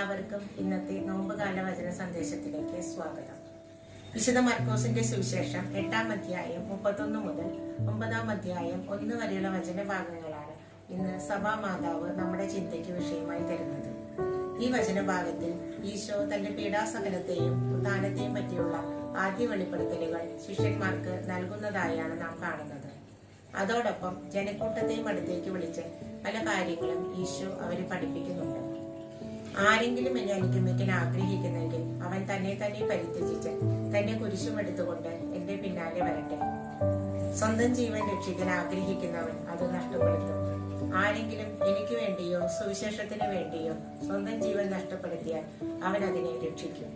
എല്ലാവർക്കും ഇന്നത്തെ നോമ്പുകാല വചന സന്ദേശത്തിലേക്ക് സ്വാഗതം. വിശുദ്ധ മർക്കോസിന്റെ സുവിശേഷം 8-ാം അധ്യായം 31 മുതൽ 9-ാം അധ്യായം 1 വരെയുള്ള വചനഭാഗങ്ങളാണ് ഇന്ന് സഭാമാതാവ് നമ്മുടെ ചിന്തയ്ക്ക് വിഷയമായി തരുന്നത്. ഈ വചനഭാഗത്തിൽ ഈശോ തന്റെ പീഡാസഹനത്തെയും ഉത്ഥാനത്തെയും പറ്റിയുള്ള ആദ്യ വെളിപ്പെടുത്തലുകൾ ശിഷ്യന്മാർക്ക് നൽകുന്നതായാണ് നാം കാണുന്നത്. അതോടൊപ്പം ജനക്കൂട്ടത്തെയും അടുത്തേക്ക് വിളിച്ച് പല കാര്യങ്ങളും ഈശോ അവരെ പഠിപ്പിക്കുന്നുണ്ട്. ആരെങ്കിലും എന്നെ അനുഗമിക്കാൻ ആഗ്രഹിക്കുന്നെങ്കിൽ അവൻ തന്നെ പരിത്യജിച്ച് തന്നെ കുരിശും എടുത്തുകൊണ്ട് എന്റെ പിന്നാലെ വരട്ടെ. സ്വന്തം ജീവൻ രക്ഷിക്കാൻ ആഗ്രഹിക്കുന്നവൻ അത് നഷ്ടപ്പെടുത്തും. ആരെങ്കിലും എനിക്ക് വേണ്ടിയോ സുവിശേഷത്തിന് വേണ്ടിയോ സ്വന്തം ജീവൻ നഷ്ടപ്പെടുത്തിയാൽ അവൻ അതിനെ രക്ഷിക്കും.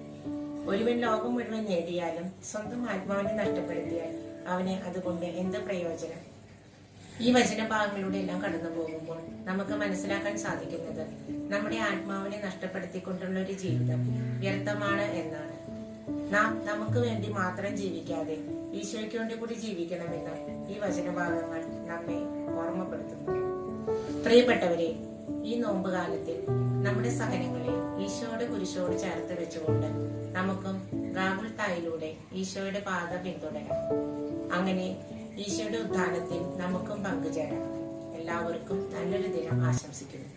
ഒരുവൻ ലോകം മുഴുവൻ നേടിയാലും സ്വന്തം ആത്മാവിനെ നഷ്ടപ്പെടുത്തിയാൽ അവന് അതുകൊണ്ട് എന്ത് പ്രയോജനം? ഈ വചനഭാഗങ്ങളുടെ എല്ലാം കടന്നു പോകുമ്പോൾ നമുക്ക് മനസ്സിലാക്കാൻ സാധിക്കുന്നത് നമ്മുടെ ആത്മാവിനെ നഷ്ടപ്പെടുത്തിക്കൊണ്ടുള്ള ഒരു ജീവിതം വ്യർത്ഥമാണ് എന്നാണ്. നാം നമുക്ക് വേണ്ടി മാത്രം ജീവിക്കാതെ ഈശോയ്ക്ക് വേണ്ടി കൂടി ജീവിക്കണമെന്ന് ഈ വചനഭാഗങ്ങൾ നമ്മെ ഓർമ്മപ്പെടുത്തുന്നു. പ്രിയപ്പെട്ടവരെ, ഈ നോമ്പുകാലത്തിൽ നമ്മുടെ സഹനങ്ങളെ ഈശോയുടെ കുരിശോട് ചേർത്ത് വെച്ചുകൊണ്ട് നമുക്കും ഗാഗുൽത്തായിലൂടെ ഈശോയുടെ പാത പിന്തുടരാം. അങ്ങനെ ഈശോയുടെ ഉത്ഥാനത്തിൽ നമുക്കും പങ്കുചേരാം. എല്ലാവർക്കും നല്ലൊരു ദിനം ആശംസിക്കുന്നു.